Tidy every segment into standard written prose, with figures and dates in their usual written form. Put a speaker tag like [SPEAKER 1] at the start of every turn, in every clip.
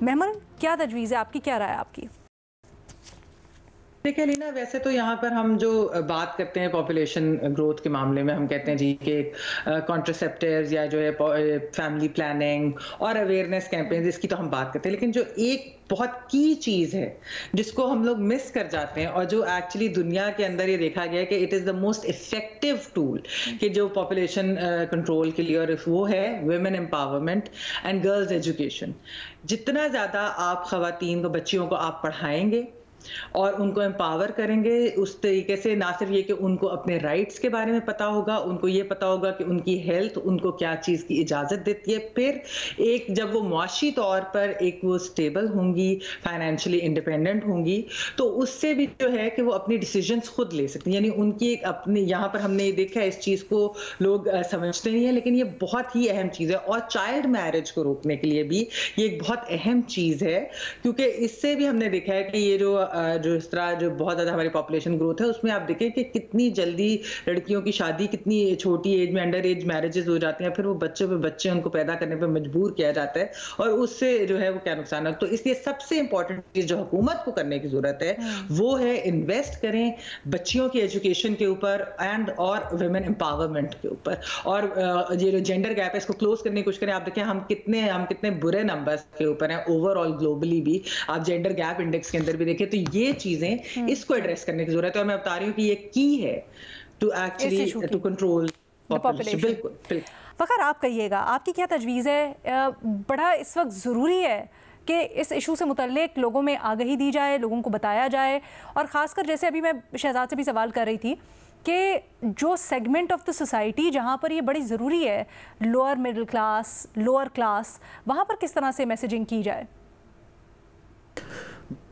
[SPEAKER 1] मेहमान, क्या तजवीज़ है आपकी, क्या राय है आपकी?
[SPEAKER 2] देखिए लीना, वैसे तो यहाँ पर हम जो बात करते हैं पॉपुलेशन ग्रोथ के मामले में, हम कहते हैं जी कि कॉन्ट्रासेप्टिव्स या जो है फैमिली प्लानिंग और अवेयरनेस कैंपेन्स, इसकी तो हम बात करते हैं, लेकिन जो एक बहुत की चीज़ है जिसको हम लोग मिस कर जाते हैं और जो एक्चुअली दुनिया के अंदर ये देखा गया है कि it is the most effective tool कि जो पॉपुलेशन कंट्रोल के लिए, और वो है women empowerment and girls education. जितना ज़्यादा आप ख़वातीन को, बच्चियों को आप पढ़ाएंगे और उनको एम्पावर करेंगे उस तरीके से, ना सिर्फ ये कि उनको अपने राइट्स के बारे में पता होगा, उनको ये पता होगा कि उनकी हेल्थ उनको क्या चीज़ की इजाज़त देती है, फिर एक जब वो मुआशी तौर पर एक वो स्टेबल होंगी, फाइनेंशियली इंडिपेंडेंट होंगी, तो उससे भी जो है कि वो अपनी डिसीजंस खुद ले सकती हैं। यानी उनकी एक अपनी, यहाँ पर हमने ये देखा है, इस चीज़ को लोग समझते नहीं है, लेकिन ये बहुत ही अहम चीज़ है। और चाइल्ड मैरिज को रोकने के लिए भी ये एक बहुत अहम चीज़ है, क्योंकि इससे भी हमने देखा है कि ये जो इस तरह जो बहुत ज़्यादा हमारी पॉपुलेशन ग्रोथ है, उसमें आप देखें कि कितनी जल्दी लड़कियों की शादी, कितनी छोटी एज में अंडर एज मैरिजेस हो जाती हैं, फिर वो बच्चे पे बच्चे उनको पैदा करने पे मजबूर किया जाता है, और उससे जो है वो क्या नुकसान है। तो इसलिए सबसे इंपॉर्टेंट चीज़ जो हुकूमत को करने की ज़रूरत है वो है इन्वेस्ट करें बच्चियों की एजुकेशन के ऊपर एंड और वुमेन एम्पावरमेंट के ऊपर, और ये जो जेंडर गैप है इसको क्लोज करने की कोशिश करें। आप देखें हम कितने बुरे नंबर्स के ऊपर हैं ओवरऑल ग्लोबली भी, आप जेंडर गैप इंडेक्स के अंदर भी देखें, तो ये चीजें इसको एड्रेस करने की जरूरत है। और मैं बता रही हूँ कि ये की है to actually to control population. बिल्कुल।
[SPEAKER 1] फ़खर, आप कहिएगा, आपकी क्या तजवीज़ है? बड़ा इस वक्त ज़रूरी है कि इस इशू से मुतल्लिक लोगों में आगाही दी जाए, लोगों को बताया जाए, और ख़ासकर जैसे अभी मैं शहजाद से भी सवाल कर रही थी कि जो सेगमेंट ऑफ द सोसाइटी जहाँ पर ये बड़ी ज़रूरी है, lower middle class, lower class, वहाँ पर किस तरह से मैसेजिंग की जाए?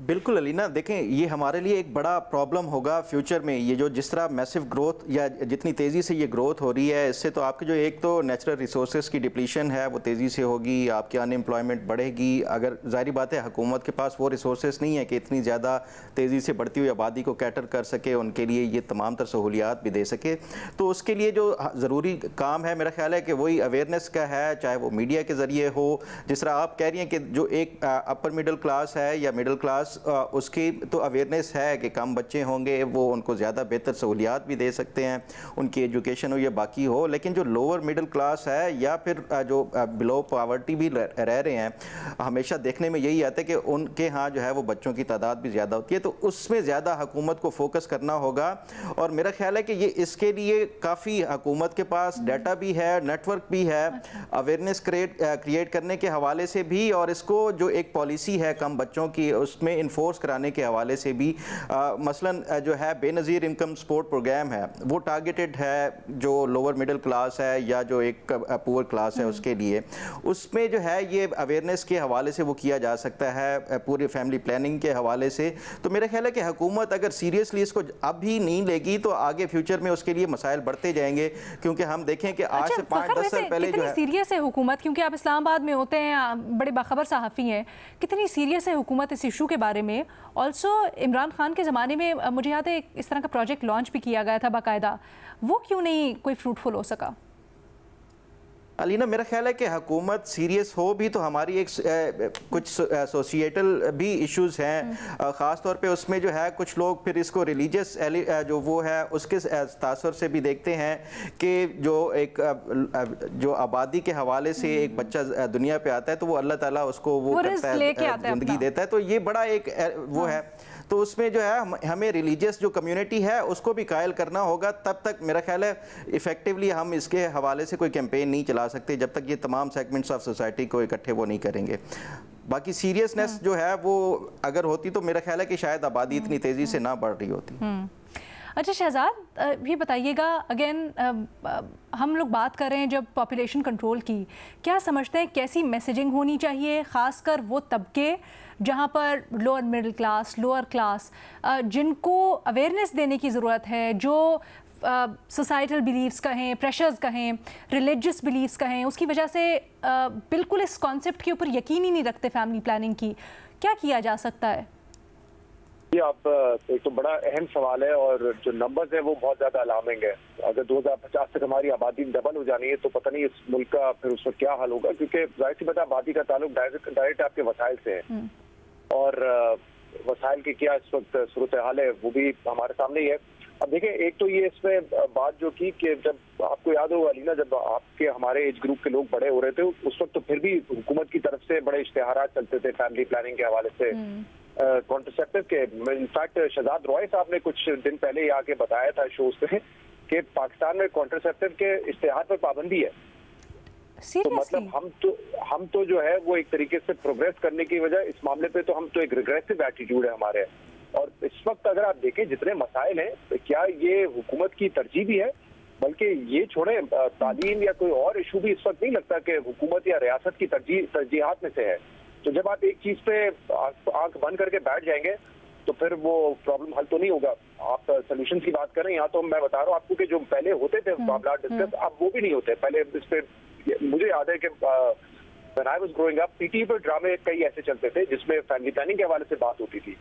[SPEAKER 3] बिल्कुल अलीना, देखें ये हमारे लिए एक बड़ा प्रॉब्लम होगा फ्यूचर में। ये जो जिस तरह मैसिव ग्रोथ या जितनी तेज़ी से ये ग्रोथ हो रही है, इससे तो आपके जो एक तो नेचुरल रिसोर्सेज की डिप्लीशन है वो तेज़ी से होगी, आपकी अनएम्प्लॉयमेंट बढ़ेगी। अगर जाहिर बात है हुकूमत के पास वो रिसोर्सेज नहीं है कि इतनी ज़्यादा तेज़ी से बढ़ती हुई आबादी को कैटर कर सके, उनके लिए ये तमाम तर सहूलियात भी दे सके। तो उसके लिए जो ज़रूरी काम है मेरा ख्याल है कि वही अवेयरनेस का है, चाहे वो मीडिया के ज़रिए हो। जिस तरह आप कह रही हैं कि जो एक अपर मिडिल क्लास है या मिडिल क्लास, उसकी तो अवेयरनेस है कि कम बच्चे होंगे, वो उनको ज़्यादा बेहतर सहूलियात भी दे सकते हैं, उनकी एजुकेशन हो या बाकी हो। लेकिन जो लोअर मिडिल क्लास है या फिर जो बिलो पावर्टी भी रह रहे हैं, हमेशा देखने में यही आता है कि उनके यहाँ जो है वो बच्चों की तादाद भी ज़्यादा होती है। तो उसमें ज़्यादा हुकूमत को फोकस करना होगा, और मेरा ख्याल है कि ये इसके लिए काफ़ी हुकूमत के पास डाटा भी है, नेटवर्क भी है, अवेयरनेस क्रिएट करने के हवाले से भी, और इसको जो एक पॉलिसी है कम बच्चों की उसमें इन्फोर्स कराने के हवाले से भी। मसलन जो है बेनज़ीर इनकम सपोर्ट प्रोग्राम है, वो टारगेटेड है जो लोअर मिडिल क्लास है या जो एक पुअर क्लास है उसके लिए। उसमें जो है ये अवेयरनेस के हवाले से वो किया जा सकता है, पूरी फैमिली प्लानिंग के हवाले से। तो मेरा ख्याल है कि हुकूमत अगर सीरियसली इसको अभी नहीं लेगी तो आगे फ्यूचर में उसके लिए मसाइल बढ़ते जाएंगे, क्योंकि हम देखें कि आज से 5-10 साल पहले जो है
[SPEAKER 1] सीरियस है हुकूमत, क्योंकि आप इस्लामाबाद में होते हैं, बड़े बाखबर सहाफ़ी हैं, कितनी सीरियस है हुकूमत इस इशू के बारे में? ऑल्सो इमरान खान के ज़माने में मुझे याद है इस तरह का प्रोजेक्ट लॉन्च भी किया गया था बाकायदा, वो क्यों नहीं कोई फ्रूटफुल हो सका?
[SPEAKER 3] अलीना, मेरा ख्याल है कि हुकूमत सीरियस हो भी तो हमारी एक कुछ सोशिएटल भी इश्यूज़ हैं, ख़ास तौर पे उसमें जो है कुछ लोग फिर इसको रिलीजियस जो वो है उसके तासर से भी देखते हैं कि जो एक जो आबादी के हवाले से एक बच्चा दुनिया पे आता है तो वो अल्लाह ताला उसको वो करता है, ज़िंदगी देता है, तो ये बड़ा एक वो है। तो उसमें जो है हमें रिलीजियस जो कम्युनिटी है उसको भी कायल करना होगा, तब तक मेरा ख्याल है इफ़ेक्टिवली हम इसके हवाले से कोई कैंपेन नहीं चला सकते जब तक ये तमाम सेगमेंट्स ऑफ सोसाइटी को इकट्ठे वो नहीं करेंगे। बाकी सीरियसनेस जो है वो अगर होती तो मेरा ख्याल है कि शायद आबादी इतनी तेज़ी से ना बढ़ रही होती।
[SPEAKER 1] अच्छा शहजाद, ये बताइएगा, अगेन हम लोग बात कर रहे हैं जब पॉपुलेशन कंट्रोल की, क्या समझते हैं कैसी मैसेजिंग होनी चाहिए, ख़ासकर वो तबके जहाँ पर lower middle class, lower class, जिनको अवेयरनेस देने की ज़रूरत है, जो सोसाइटल बिलीव्स कहें, प्रेशर्स कहें, रिलीजियस बिलीव्स कहें, उसकी वजह से बिल्कुल इस कॉन्सेप्ट के ऊपर यकीन ही नहीं रखते फैमिली प्लानिंग की, क्या किया जा सकता है?
[SPEAKER 4] ये आप एक तो बड़ा अहम सवाल है और जो नंबर्स है वो बहुत ज्यादा अलार्मिंग है। अगर 2050 तक हमारी आबादी डबल हो जानी है तो पता नहीं इस मुल्क का फिर उस वक्त क्या हाल होगा, क्योंकि जाहिर सी बात है आबादी का ताल्लुक डायरेक्ट आपके वसाइल से है और वसाइल की क्या इस वक्त सूरत हाल है वो भी हमारे सामने ही है। अब देखिए, एक तो ये इसमें बात जो की कि जब आपको याद होगा अलीना, जब आपके हमारे एज ग्रुप के लोग बड़े हो रहे थे उस वक्त तो फिर भी हुकूमत की तरफ से बड़े इश्तेहारात चलते थे फैमिली प्लानिंग के हवाले से, कॉन्ट्रासेप्टिव के। इनफैक्ट शहजाद रॉय साहब ने कुछ दिन पहले ही आके बताया था शोज पे कि पाकिस्तान में कॉन्ट्रासेप्टिव के इश्तेहार पर पाबंदी है। तो मतलब हम तो जो है वो एक तरीके से प्रोग्रेस करने की वजह इस मामले पे तो हम तो एक रिग्रेसिव एटीट्यूड है हमारे। और इस वक्त अगर आप देखें जितने मसाइल हैं तो क्या ये हुकूमत की तरजीह भी है, बल्कि ये छोड़े तालीम या कोई और इशू भी इस वक्त नहीं लगता कि हुकूमत या रियासत की तरजीहात में से है। तो जब आप एक चीज पे आंख बंद करके बैठ जाएंगे तो फिर वो प्रॉब्लम हल तो नहीं होगा। आप सोल्यूशन की बात करें, यहाँ तो मैं बता रहा हूँ आपको कि जो पहले होते थे मामला डिस्कस अब वो भी नहीं होते। पहले इस पे मुझे याद है कि when I was growing up PTV पर ड्रामे कई ऐसे चलते थे जिसमें फैमिली प्लानिंग के हवाले से बात होती थी,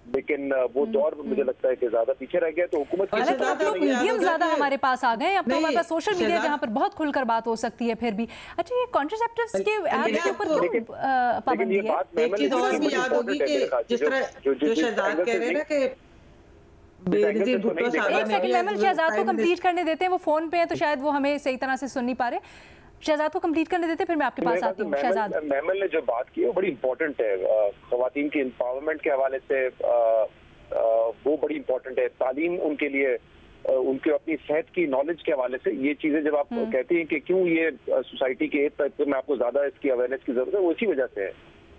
[SPEAKER 4] लेकिन वो दौर मुझे लगता है कि ज्यादा पीछे रह गया। तो हुकूमत की
[SPEAKER 1] मीडियम ज्यादा हमारे पास आ गए, अब तो हमारे पास सोशल मीडिया जहाँ पर बहुत खुलकर बात हो सकती है। फिर भी अच्छा, ये कॉन्ट्रासेप्टिव्स के एड्स के ऊपर क्यों पाबंदी है?
[SPEAKER 2] एक चीज और भी याद होगी कि जिस तरह जो शहजाद कह रहे हैं ना कि
[SPEAKER 1] एक सेकंड मैमल, शहजाद को कंप्लीट करने देते हैं, वो फोन पे है तो शायद वो हमें सही तरह से सुन नहीं पा रहे। शहजाद को कंप्लीट करने देते, फिर मैं आपके पास आती हूँ। शहजाद,
[SPEAKER 4] महमल ने जो बात की है वो बड़ी इंपॉर्टेंट है, ख़वातीन की एम्पावरमेंट के हवाले से वो बड़ी इंपॉर्टेंट है। तालीम उनके लिए, उनके अपनी सेहत की नॉलेज के हवाले से ये चीजें जब आप कहती हैं कि क्यों ये सोसाइटी के एक तक में आपको ज्यादा इसकी अवेयरनेस की जरूरत है, वो इसी वजह से है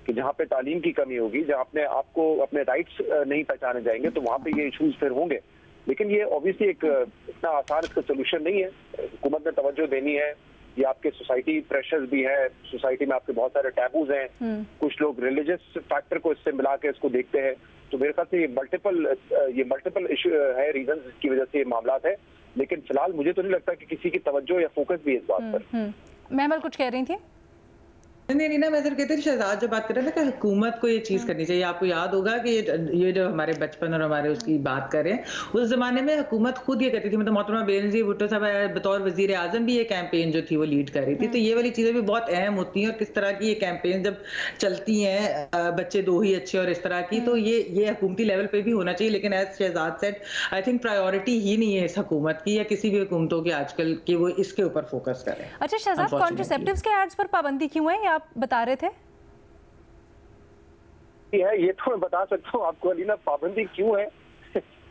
[SPEAKER 4] कि जहाँ पे तालीम की कमी होगी, जहाँ अपने आपको अपने राइट्स नहीं पहचाने जाएंगे तो वहाँ पे ये इशूज फिर होंगे। लेकिन ये ऑब्वियसली एक इतना आसान इसका सोल्यूशन नहीं है। हुकूमत ने तवज्जो देनी है, ये आपके सोसाइटी प्रेशर्स भी है, सोसाइटी में आपके बहुत सारे टैबूज हैं, कुछ लोग रिलीजियस फैक्टर को इससे मिला के इसको देखते हैं। तो मेरे ख्याल से ये मल्टीपल इशू है, रीजन जिसकी वजह से ये मामला है। लेकिन फिलहाल मुझे तो नहीं लगता कि किसी की तवज्जो या फोकस भी है इस बात पर।
[SPEAKER 1] महमल कुछ कह रही थी?
[SPEAKER 2] नहीं ना, मैं सिर्फ कहती थी शहजाद जो बात कर रहे थे कि हुकूमत को ये चीज़ करनी चाहिए। आपको याद होगा कि ये जो हमारे बचपन और हमारे उसकी बात करें, उस जमाने में हुकूमत खुद ये करती थी। मतलब मोहतरमा बेनज़ीर भुट्टो साहब बतौर वज़ीर आज़म भी ये कैंपेन जो थी वो लीड कर रही थी। तो ये वाली चीज़ें भी बहुत अहम होती हैं और किस तरह की ये कैंपेन जब चलती हैं, बच्चे दो ही अच्छे और इस तरह की, तो ये हुकूमती लेवल पे भी होना चाहिए। लेकिन as Shahzad said, I think priority ही नहीं है इस हुकूमत की या किसी भी हुकूमतों की आजकल की वो इसके ऊपर फोकस करें।
[SPEAKER 1] अच्छा शहजाद, कॉन्ट्रासेप्टिव्स के एड्स पर पाबंदी क्यों है, आप बता रहे थे?
[SPEAKER 4] है ये तो मैं बता सकता हूँ आपको अलीना, पाबंदी क्यों है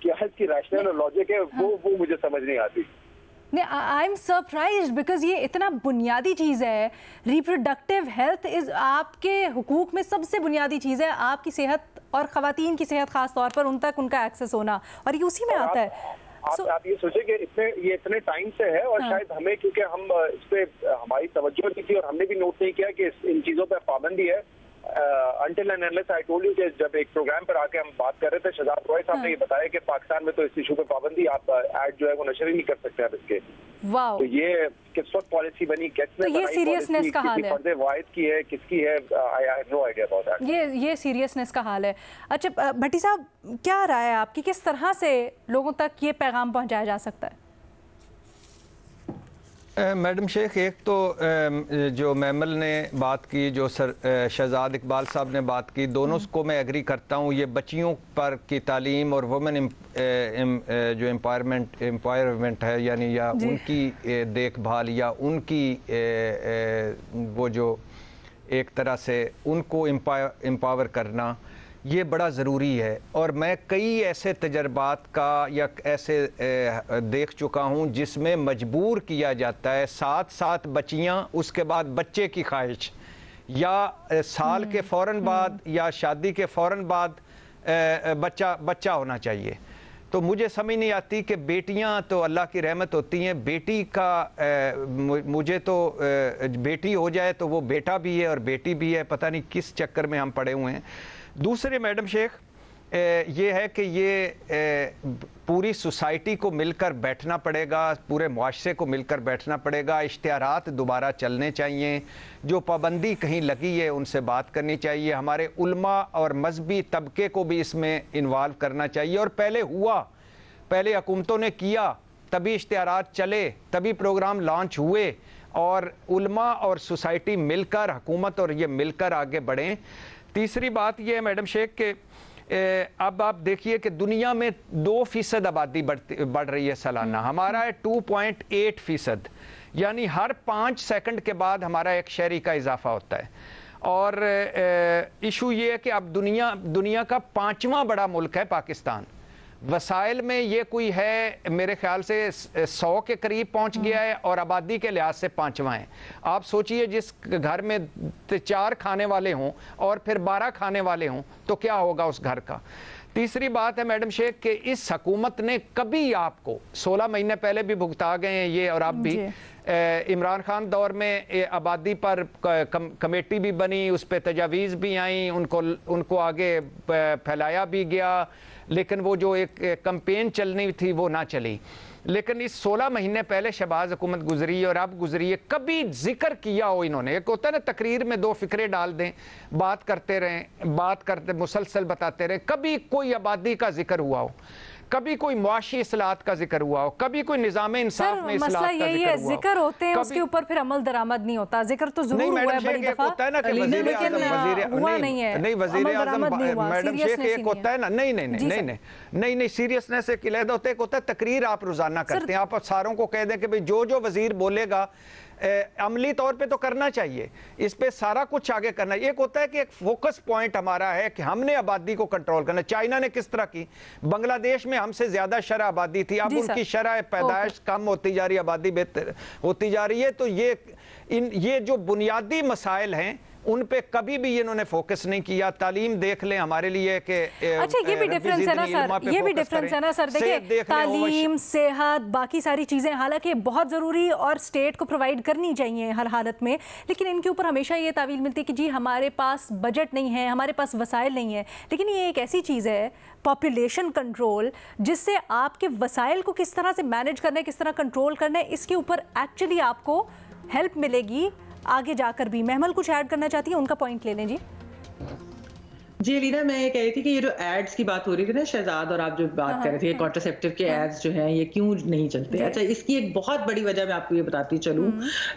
[SPEAKER 4] क्या इसकी रैशनल और लॉजिक है, वो मुझे समझ नहीं आती।
[SPEAKER 1] नहीं, आई एम सरप्राइज्ड बिकॉज ये इतना बुनियादी चीज़ है। रिप्रोडक्टिव हेल्थ इज आपके हुकूक में सबसे बुनियादी चीज़ है, आपकी सेहत और ख़वातीन की सेहत खास तौर पर उन तक उनका एक्सेस होना, और ये उसी में आता है।
[SPEAKER 4] आप ये सोचे कि ये इतने टाइम से है और शायद हमें, क्योंकि हम इस पे हमारी तवज्जो नहीं थी और हमने भी नोट नहीं किया कि इन चीज़ों पर पाबंदी है। Until and unless I told you कि जब एक प्रोग्राम पर आके हम बात कर रहे थे, शहजाद रॉय साहब ने ये बताया कि पाकिस्तान में तो इस इशू पे पाबंदी, आप ऐड जो है वो नशर ही नहीं कर सकते आप इसके।
[SPEAKER 1] वाओ,
[SPEAKER 4] तो ये किस वक्त पॉलिसी बनी, किसने
[SPEAKER 1] बनाई, ये सीरियसनेस का हाल है,
[SPEAKER 4] फर्ज वाहिद की है, किसकी है, I have no idea about that.
[SPEAKER 1] ये सीरियसनेस का हाल है। अच्छा भट्टी साहब, क्या राय है आपकी, किस तरह से लोगों तक ये पैगाम पहुंचाया जा सकता है?
[SPEAKER 5] मैडम शेख, एक तो जो मैमल ने बात की, जो शहजाद इकबाल साहब ने बात की, दोनों को मैं एग्री करता हूँ। ये बच्चियों पर की तालीम और वुमेन जो एम्पावरमेंट है, यानी या उनकी देखभाल या उनकी वो जो एक तरह से उनको एम्पावर करना, ये बड़ा ज़रूरी है। और मैं कई ऐसे तजर्बात का या ऐसे देख चुका हूँ जिसमें मजबूर किया जाता है, साथ बच्चियाँ, उसके बाद बच्चे की ख्वाहिश, या साल के फ़ौरन बाद या शादी के फ़ौरन बाद बच्चा होना चाहिए। तो मुझे समझ नहीं आती कि बेटियां तो अल्लाह की रहमत होती हैं, बेटी का मुझे तो बेटी हो जाए तो वो बेटा भी है और बेटी भी है, पता नहीं किस चक्कर में हम पड़े हुए हैं। दूसरे मैडम शेख, ये है कि ये पूरी सोसाइटी को मिलकर बैठना पड़ेगा, पूरे मुआशरे को मिलकर बैठना पड़ेगा। इश्तिहारात दोबारा चलने चाहिए, जो पाबंदी कहीं लगी है उनसे बात करनी चाहिए। हमारे उलमा और मजहबी तबके को भी इसमें इन्वॉल्व करना चाहिए। और पहले हुकूमतों ने किया, तभी इश्तिहारात चले, तभी प्रोग्राम लॉन्च हुए, और उलमा और सोसाइटी मिलकर, हुकूमत और ये मिलकर आगे बढ़ें। तीसरी बात ये है मैडम शेख के अब आप देखिए कि दुनिया में 2% आबादी बढ़ रही है सालाना, हमारा है 2.8%, यानी हर 5 सेकंड के बाद हमारा एक शहरी का इजाफा होता है। और इशू ये है कि अब दुनिया का 5वां बड़ा मुल्क है पाकिस्तान। वसाइल में ये कोई है मेरे ख्याल से 100 के करीब पहुंच गया है, और आबादी के लिहाज से 5वां है। आप सोचिए जिस घर में 4 खाने वाले हों और फिर 12 खाने वाले हों तो क्या होगा उस घर का। तीसरी बात है मैडम शेख कि इस हुकूमत ने कभी आपको 16 महीने पहले भी भुगता गए हैं ये, और आप भी इमरान खान दौर में आबादी पर कमेटी भी बनी, उस पर तजावीज़ भी आई, उनको आगे फैलाया भी गया, लेकिन वो जो एक कैंपेन चलनी थी वो ना चली। लेकिन इस 16 महीने पहले शहबाज हुकूमत गुजरी और अब गुजरी है, कभी जिक्र किया हो इन्होंने? एक होता है ना तकरीर में 2 फिक्रे डाल दें, बात करते रहें, बात करते मुसलसल बताते रहें, कभी कोई आबादी का जिक्र हुआ हो, कभी कोई मुआशी इस्लाहत का जिक्र हुआ हो, कभी कोई निज़ाम इंसाफ में इस्लाहत का जिक्र हुआ हो।
[SPEAKER 1] जिक्र होते हैं, उसके ऊपर फिर अमल दरामद नहीं होता। जिक्र तो जरूर हुआ है बड़ी दफा,
[SPEAKER 5] होता है ना कि वजीर आज़म मैडम शेख एक होता है ना, नहीं सीरियसनेस एक अलग होता है, एक होता है तकरीर आप रोजाना करते हैं, आप सारों को कह दें कि भाई जो वजीर बोलेगा अमली तौर पे तो करना चाहिए, इस पे सारा कुछ आगे करना। एक होता है कि एक फोकस पॉइंट हमारा है कि हमने आबादी को कंट्रोल करना। चाइना ने किस तरह की, बांग्लादेश में हमसे ज्यादा शरह आबादी थी, अब उनकी शरह पैदाइश कम होती जा रही, आबादी बेहतर होती जा रही है। तो ये जो बुनियादी मसाइल हैं उन पे कभी भी इन्होंने फोकस नहीं किया। तालीम देख लें हमारे लिए कि
[SPEAKER 1] अच्छा ये भी डिफरेंस है ना सर, ये भी डिफरेंस है ना सर। देखिए तालीम, सेहत, बाकी सारी चीज़ें हालांकि बहुत ज़रूरी और स्टेट को प्रोवाइड करनी चाहिए हर हालत में, लेकिन इनके ऊपर हमेशा ये तावील मिलती है कि जी हमारे पास बजट नहीं है, हमारे पास वसाइल नहीं है। लेकिन ये एक ऐसी चीज़ है पॉपुलेशन कंट्रोल, जिससे आपके वसाइल को किस तरह से मैनेज करना है, किस तरह कंट्रोल करना है, इसके ऊपर एक्चुअली आपको हेल्प मिलेगी आगे जाकर भी। महमल कुछ ऐड करना चाहती है, उनका पॉइंट ले लें जी।
[SPEAKER 2] जी अलीना, मैं ये कह रही थी कि ये जो एड्स की बात हो रही थी ना शहजाद, और आप जो बात कर रहे थे कॉन्ट्रासेप्टिव के एड्स जो हैं ये क्यों नहीं चलते। अच्छा, इसकी एक बहुत बड़ी वजह मैं आपको ये बताती चलूं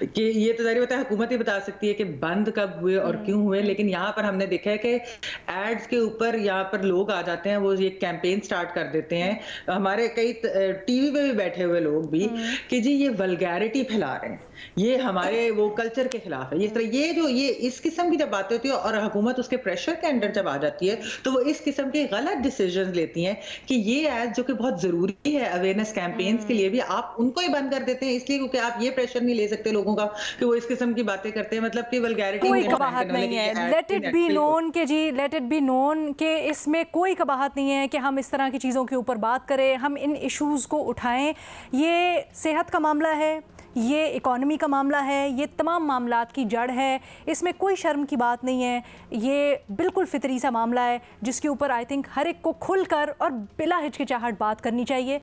[SPEAKER 2] कि ये तो जाहिर होता है हुकूमत ही बता सकती है कि बंद कब हुए और क्यों हुए, लेकिन यहाँ पर हमने देखा है कि एड्स के ऊपर यहाँ पर लोग आ जाते हैं, वो ये कैंपेन स्टार्ट कर देते हैं, हमारे कई टीवी पे भी बैठे हुए लोग भी, कि जी ये वल्गैरिटी फैला रहे हैं, ये हमारे वो कल्चर के खिलाफ है। ये इस किस्म की जब बातें होती है और हुकूमत उसके प्रेशर के अंडर जब आ जाती है तो वो इस किस्म के गलत डिसीजंस लेती हैं कि ये एड्स जो कि बहुत जरूरी है अवेयरनेस कैंपेन्स के लिए भी, आप उनको ही बंद कर देते हैं इसलिए क्योंकि आप ये प्रेशर नहीं ले सकते लोगों का कि वो इस किस्म की बातें करते हैं, मतलब कि वल्गैरिटी
[SPEAKER 1] कोई कबाहत नहीं है। लेट इट बी नोन के जी, लेट इट बी नोन के इसमें कोई कबाहत नहीं है कि हम इस तरह की चीज़ों के ऊपर बात करें, हम इन इशूज़ को उठाएं। ये सेहत का मामला है, ये इकॉनमी का मामला है, ये तमाम मामलात की जड़ है, इसमें कोई शर्म की बात नहीं है। ये बिल्कुल फितरी सा मामला है जिसके ऊपर आई थिंक हर एक को खुलकर और बिला हिचकिचाहट बात करनी चाहिए।